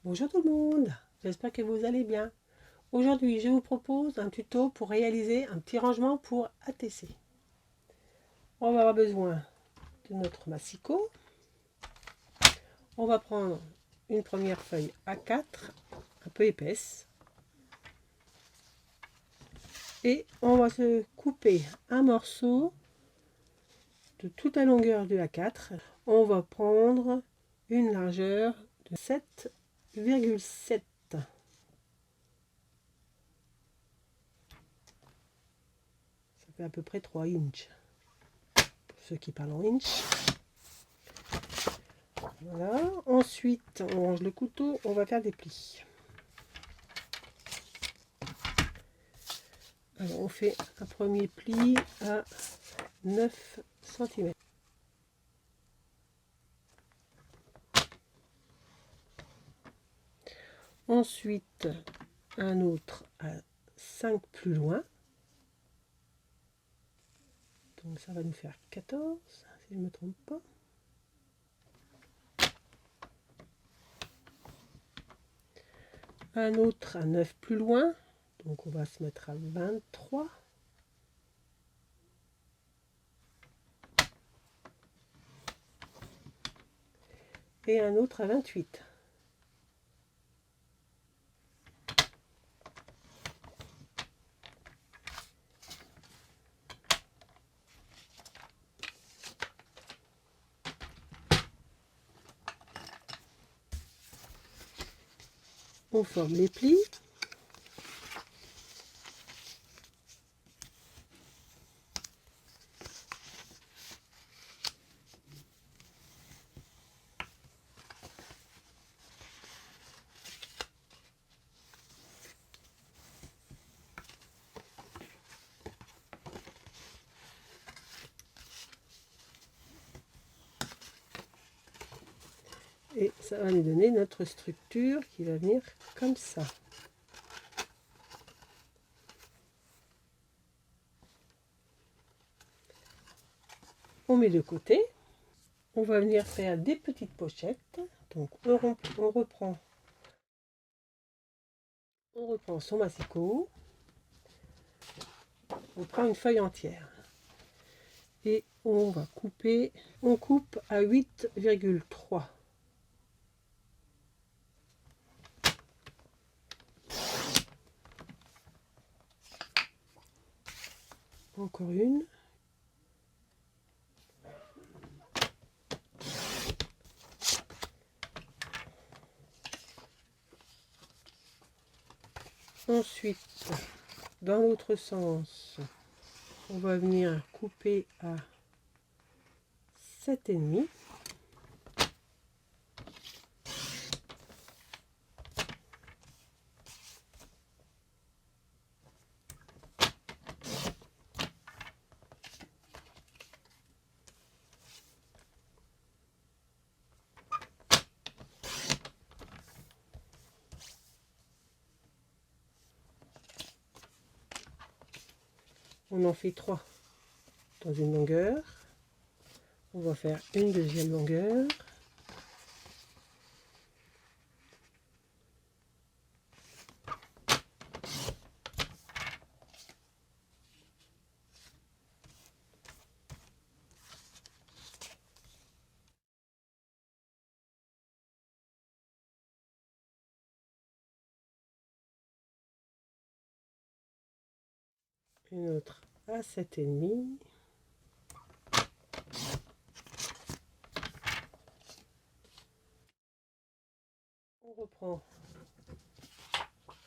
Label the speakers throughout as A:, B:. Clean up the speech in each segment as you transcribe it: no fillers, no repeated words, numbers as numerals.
A: Bonjour tout le monde, j'espère que vous allez bien. Aujourd'hui, je vous propose un tuto pour réaliser un petit rangement pour ATC. On va avoir besoin de notre massicot. On va prendre une première feuille A4, un peu épaisse. Et on va se couper un morceau de toute la longueur de A4. On va prendre une largeur de 7,7. Ça fait à peu près 3 inches. Pour ceux qui parlent en inches. Voilà. Ensuite, on range le couteau, on va faire des plis. Alors, on fait un premier pli à 9 cm. Ensuite, un autre à 5 plus loin. Donc ça va nous faire 14, si je ne me trompe pas. Un autre à 9 plus loin. Donc on va se mettre à 23. Et un autre à 28. On forme les plis. Et ça va nous donner notre structure qui va venir comme ça. On met de côté. On va venir faire des petites pochettes. Donc on reprend son massicot. On prend une feuille entière. Et on va couper. On coupe à 8,3. Encore une. Ensuite, dans l'autre sens, on va venir couper à 7,5. On en fait 3 dans une longueur. On va faire une deuxième longueur. Une autre à 7,5.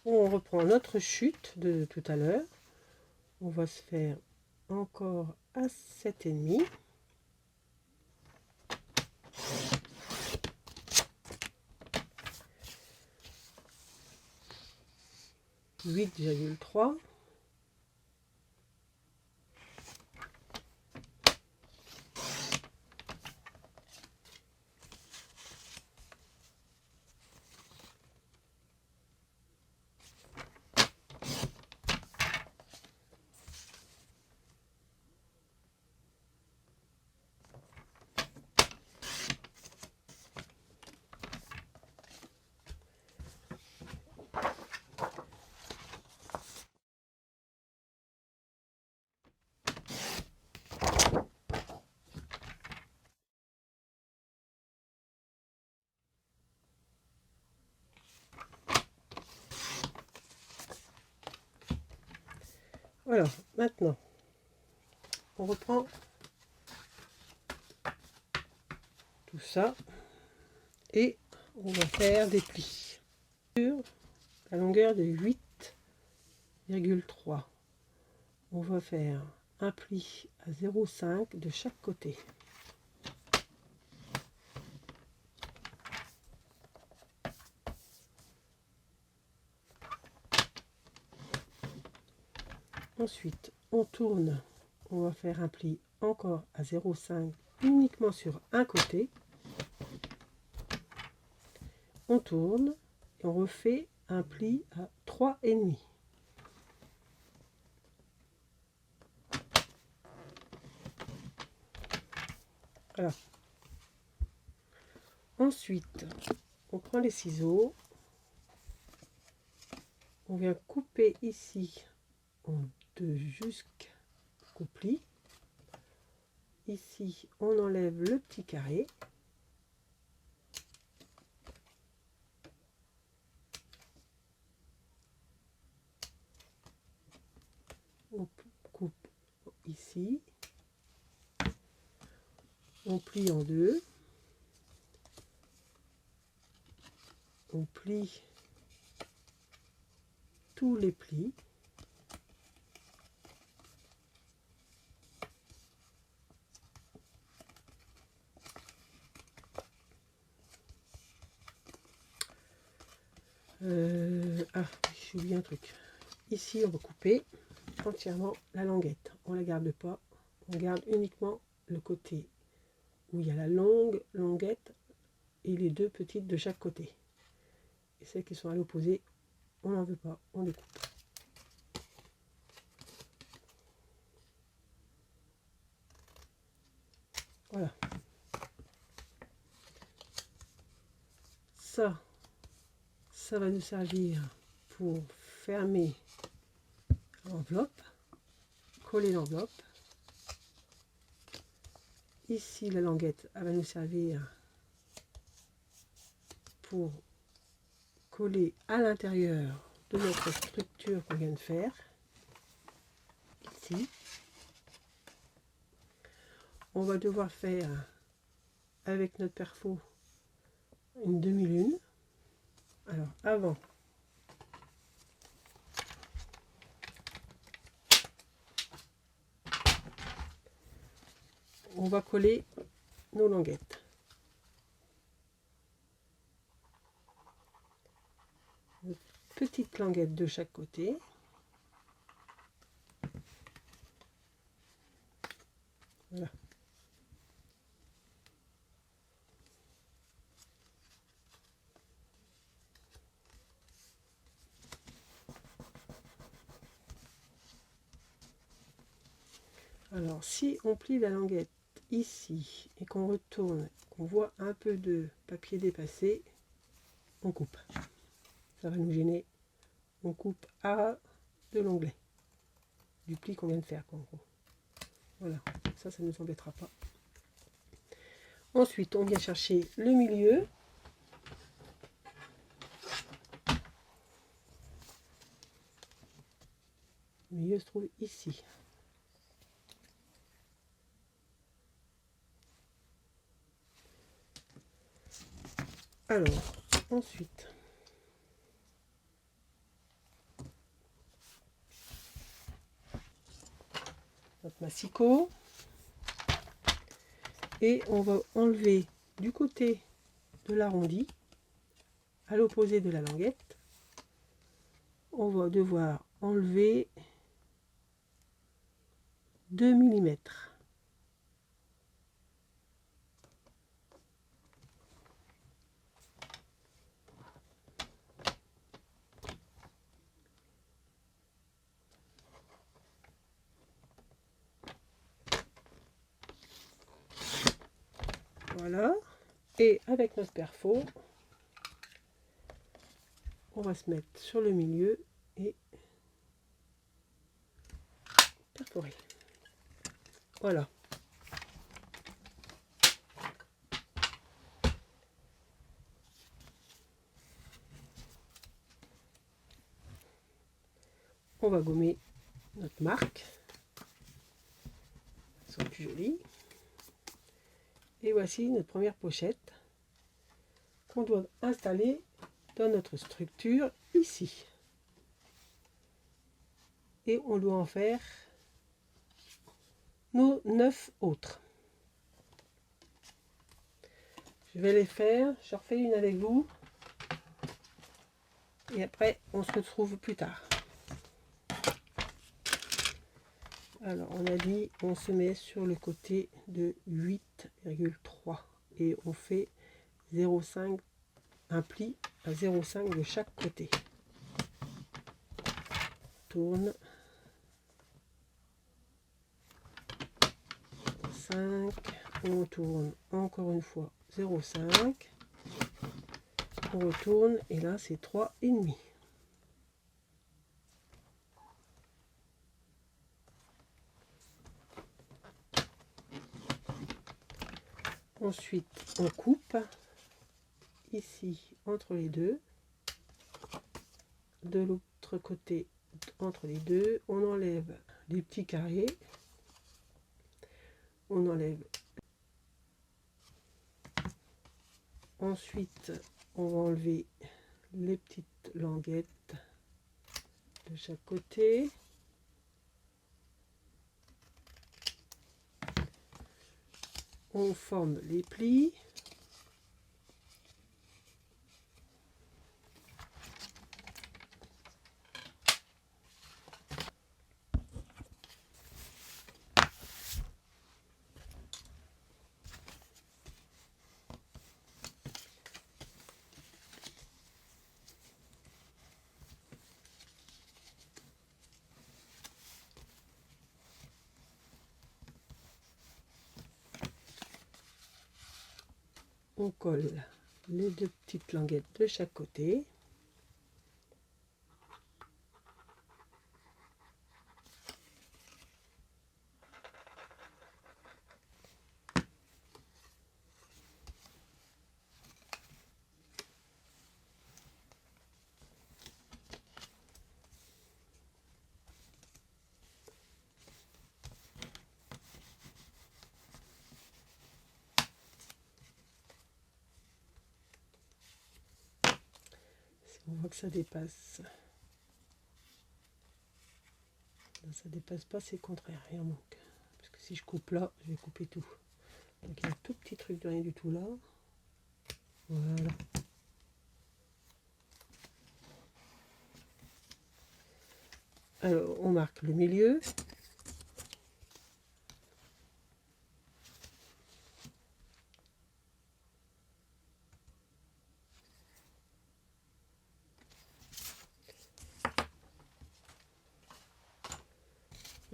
A: On reprend notre chute de tout à l'heure. On va se faire encore à 7,5. 8,3. Alors, maintenant, on reprend tout ça et on va faire des plis sur la longueur de 8,3. On va faire un pli à 0,5 de chaque côté. Ensuite, on tourne, on va faire un pli encore à 0,5 uniquement sur un côté. On tourne et on refait un pli à 3,5. Voilà. Ensuite, on prend les ciseaux, on vient couper ici en deux jusqu'au pli. Ici, on enlève le petit carré. On coupe ici. On plie en deux. On plie tous les plis. J'ai oublié un truc. Ici, on va couper entièrement la languette. On ne la garde pas. On garde uniquement le côté où il y a la longue languette et les deux petites de chaque côté. Et celles qui sont à l'opposé, on n'en veut pas. On les coupe. Voilà. Ça va nous servir pour fermer l'enveloppe, coller l'enveloppe. Ici, la languette, elle va nous servir pour coller à l'intérieur de notre structure qu'on vient de faire. Ici. On va devoir faire avec notre perfo une demi-lune. Alors, avant, on va coller nos languettes. Une petite languette de chaque côté. Voilà. Alors, si on plie la languette ici et qu'on retourne, qu'on voit un peu de papier dépassé, on coupe. Ça va nous gêner. On coupe à de l'onglet du pli qu'on vient de faire, en gros. Voilà, ça ne nous embêtera pas. Ensuite, on vient chercher le milieu. Le milieu se trouve ici. Alors, ensuite, notre massicot. Et on va enlever du côté de l'arrondi, à l'opposé de la languette, on va devoir enlever 2 mm. Voilà. Et avec notre perfo, on va se mettre sur le milieu et perforer. Voilà. On va gommer notre marque. Elles sont plus jolies. Et voici notre première pochette qu'on doit installer dans notre structure ici. Et on doit en faire nos 9 autres. Je vais les faire, je refais une avec vous. Et après, on se retrouve plus tard. Alors, on a dit, on se met sur le côté de 8,3 et on fait 0,5, un pli à 0,5 de chaque côté. Tourne. 5, on tourne encore une fois 0,5. On retourne et là c'est 3,5. Ensuite on coupe ici entre les deux, de l'autre côté entre les deux, on enlève les petits carrés, on enlève, ensuite on va enlever les petites languettes de chaque côté. On forme les plis. On colle les deux petites languettes de chaque côté. On voit que ça dépasse. Là, ça dépasse pas, c'est contraire, il en manque. Parce que si je coupe là, je vais couper tout. Donc il y a un tout petit truc de rien du tout là. Voilà. Alors on marque le milieu.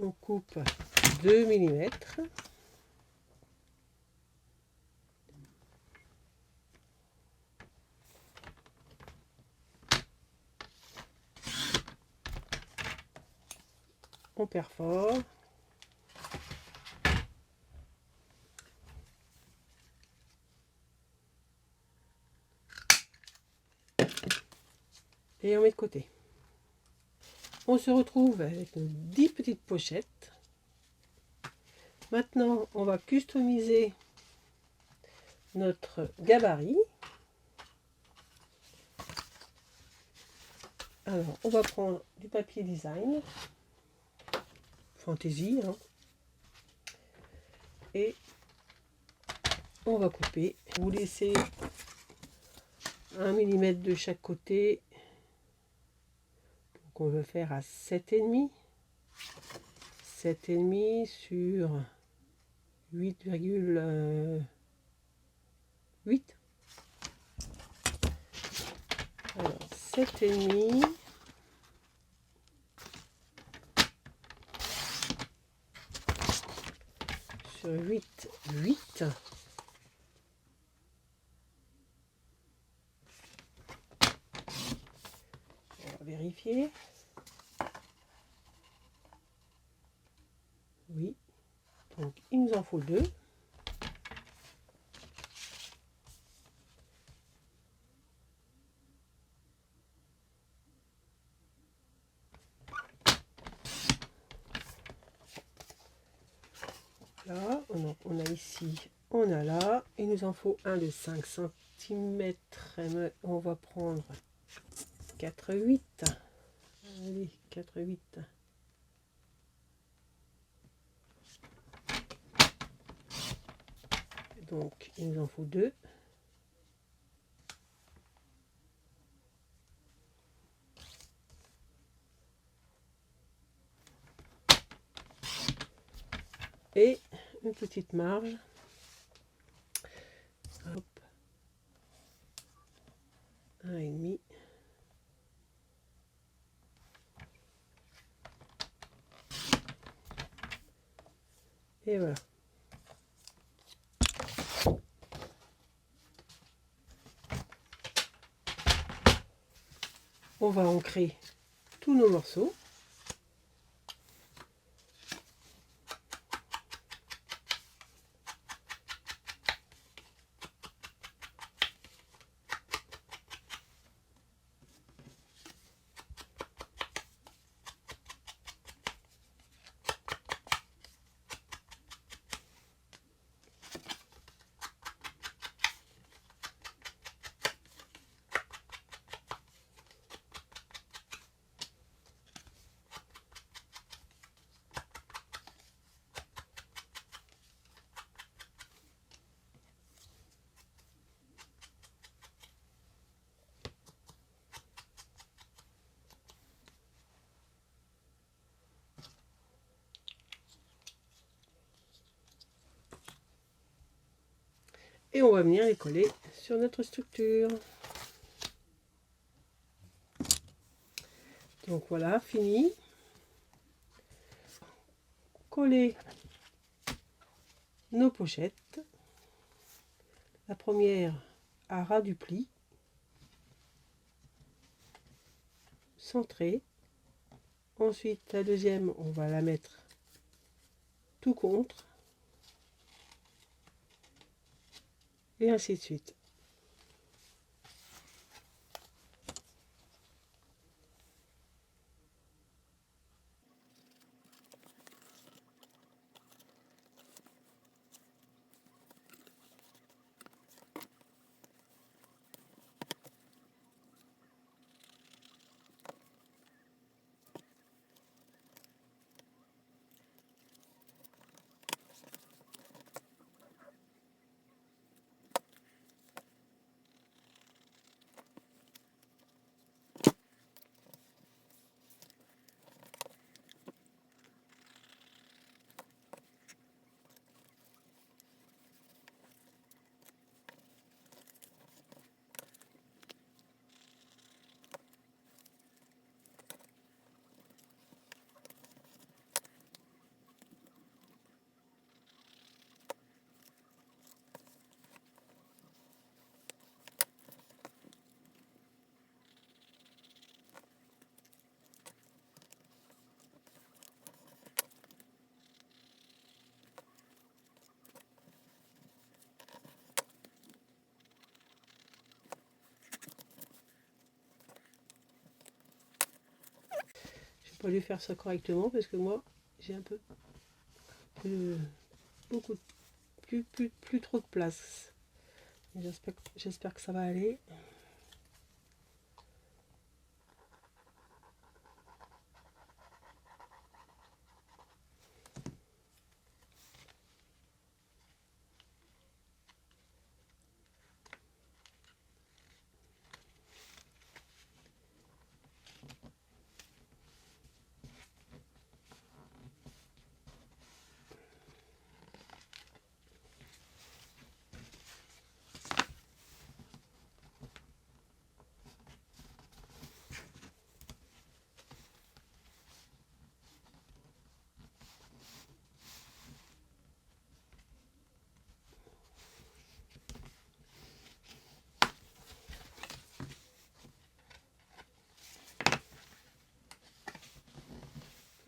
A: On coupe 2 mm. On perfore. Et on met de côté. On se retrouve avec nos 10 petites pochettes. Maintenant, on va customiser notre gabarit. Alors, on va prendre du papier design, fantaisie, hein, et on va couper. Vous laissez 1 mm de chaque côté. Donc, on veut faire à 7,5. 7,5 sur 8,8. Alors 7,5 sur 8,8. On va vérifier. Oui. Donc il nous en faut 2. ici, on a là. Il nous en faut un de 5 cm. On va prendre 4,8. Allez, 4,8. Donc, il nous en faut 2. Et une petite marge. Hop. 1,5. Et voilà. On va ancrer tous nos morceaux. Et on va venir les coller sur notre structure. Donc voilà, fini. Coller nos pochettes. La première à ras du pli. Centrée. Ensuite, la deuxième, on va la mettre tout contre. Et ainsi de suite. Pas dû faire ça correctement parce que moi j'ai un peu beaucoup plus trop de place. J'espère que ça va aller.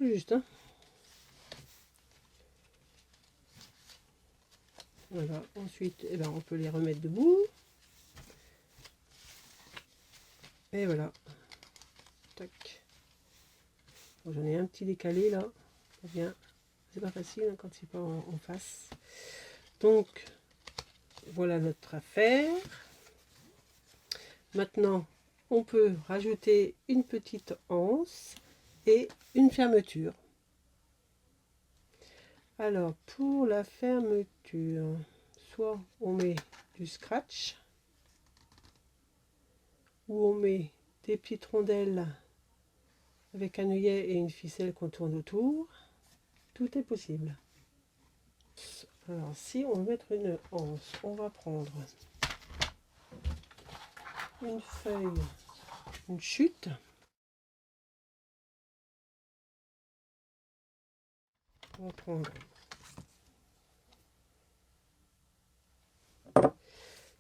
A: Juste, hein. Voilà, ensuite eh ben, on peut les remettre debout. Et voilà. Tac. Bon, j'en ai un petit décalé là. Bien. C'est pas facile hein, quand c'est pas en face. Donc, voilà notre affaire. Maintenant, on peut rajouter une petite anse et une fermeture. Alors, pour la fermeture, soit on met du scratch, ou on met des petites rondelles avec un œillet et une ficelle qu'on tourne autour. Tout est possible. Alors, si on veut mettre une anse, on va prendre une feuille, une chute. On va prendre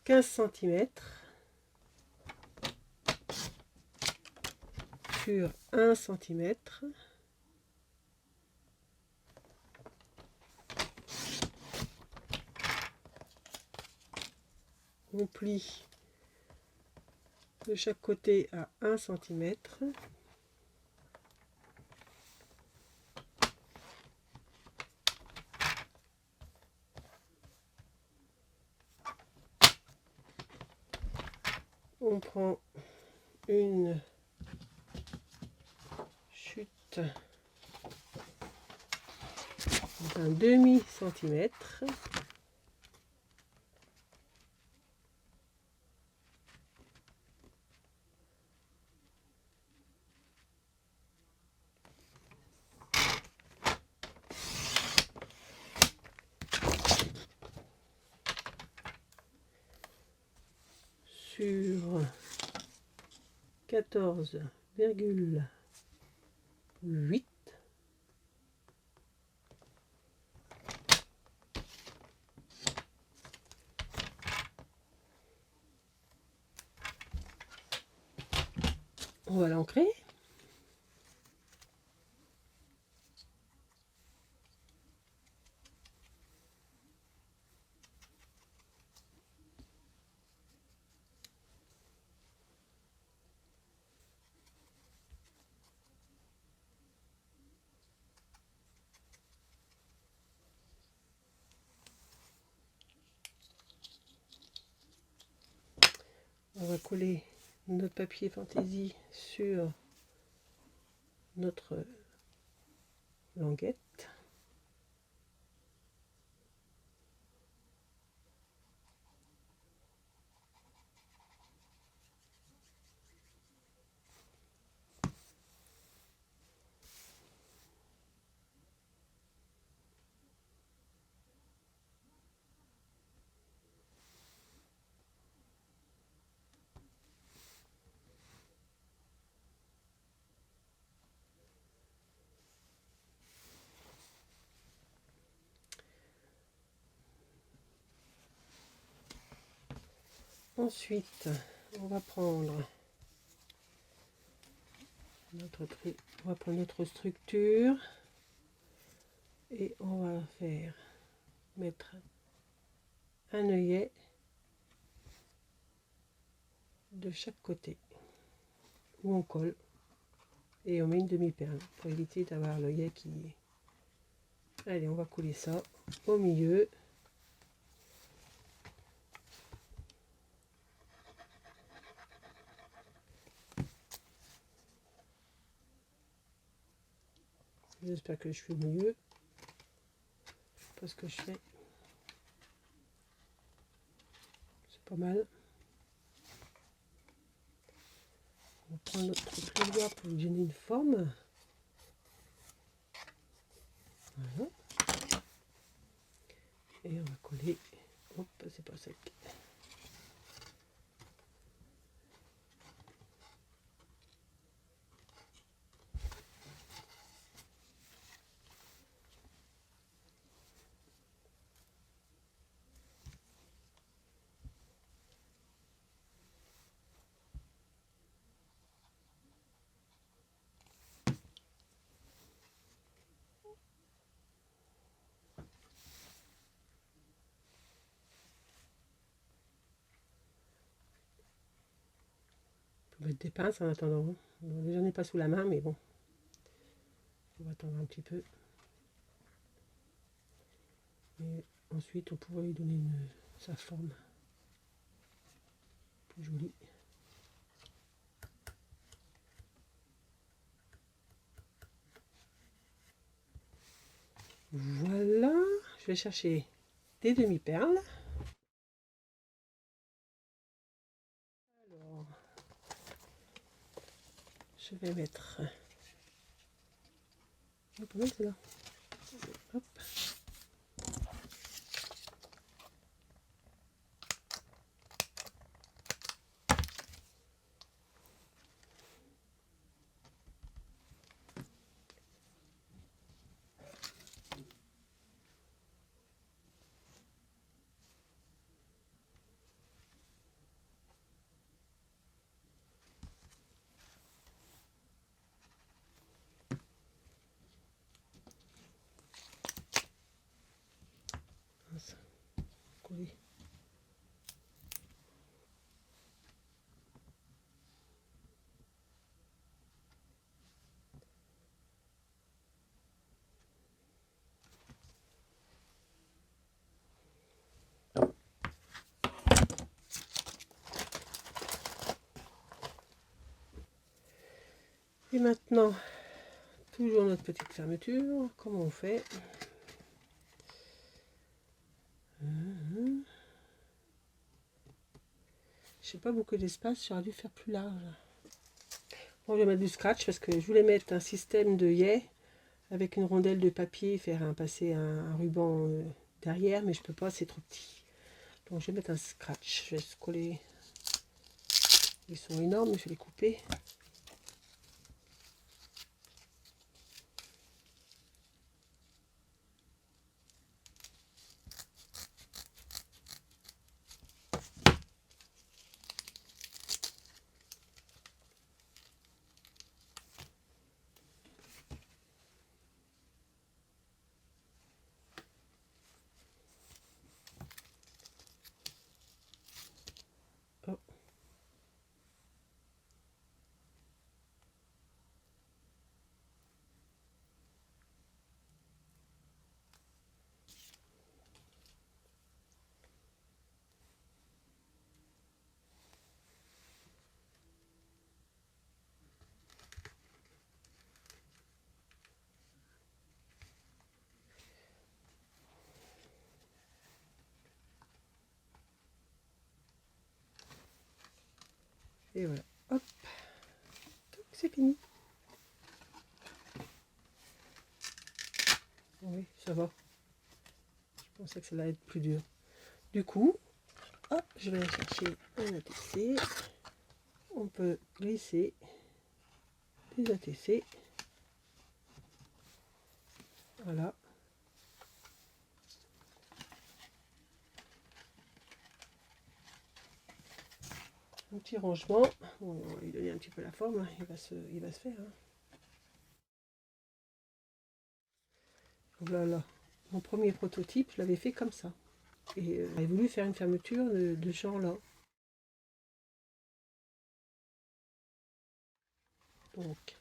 A: 15 cm sur 1 cm. On plie de chaque côté à 1 cm. On prend une chute d'un demi-centimètre. Sur 14,8. On va l'ancrer. On va coller notre papier fantaisie sur notre languette. Ensuite, on va prendre notre structure et on va mettre un œillet de chaque côté où on colle et on met une demi-perle pour éviter d'avoir l'œillet qui... Allez, on va coller ça au milieu. J'espère que je fais mieux. Je sais pas ce que je fais. C'est pas mal. On prend notre plioir pour lui donner une forme. Voilà. Et on va coller. Hop, c'est pas sec. On va mettre des pinces en attendant. Bon, j'en ai pas sous la main, mais bon. On va attendre un petit peu. Et ensuite on pourrait lui donner sa forme plus jolie. Voilà, je vais chercher des demi-perles. Alors, je vais mettre... Oh, pas mal celle-là. Hop. Coller. Et maintenant, toujours notre petite fermeture. Comment on fait? Je sais pas beaucoup d'espace, j'aurais dû faire plus large. Bon, je vais mettre du scratch parce que je voulais mettre un système de yay avec une rondelle de papier, faire passer un ruban derrière, mais je peux pas, c'est trop petit. Donc je vais mettre un scratch. Je vais se coller. Ils sont énormes, je vais les couper. Oh. Et voilà, hop, c'est fini. Oui, ça va. Je pensais que ça allait être plus dur. Du coup, hop, je vais aller chercher un ATC. On peut glisser des ATC. Voilà. Un petit rangement. Bon, on va lui donner un petit peu la forme. Hein. Il va se faire. Hein. Voilà. Mon premier prototype, je l'avais fait comme ça. Et j'avais voulu faire une fermeture de ce genre-là. Donc,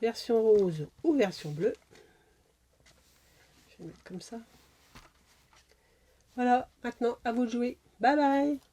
A: version rose ou version bleue. Je vais mettre comme ça. Voilà, maintenant à vous de jouer. Bye bye!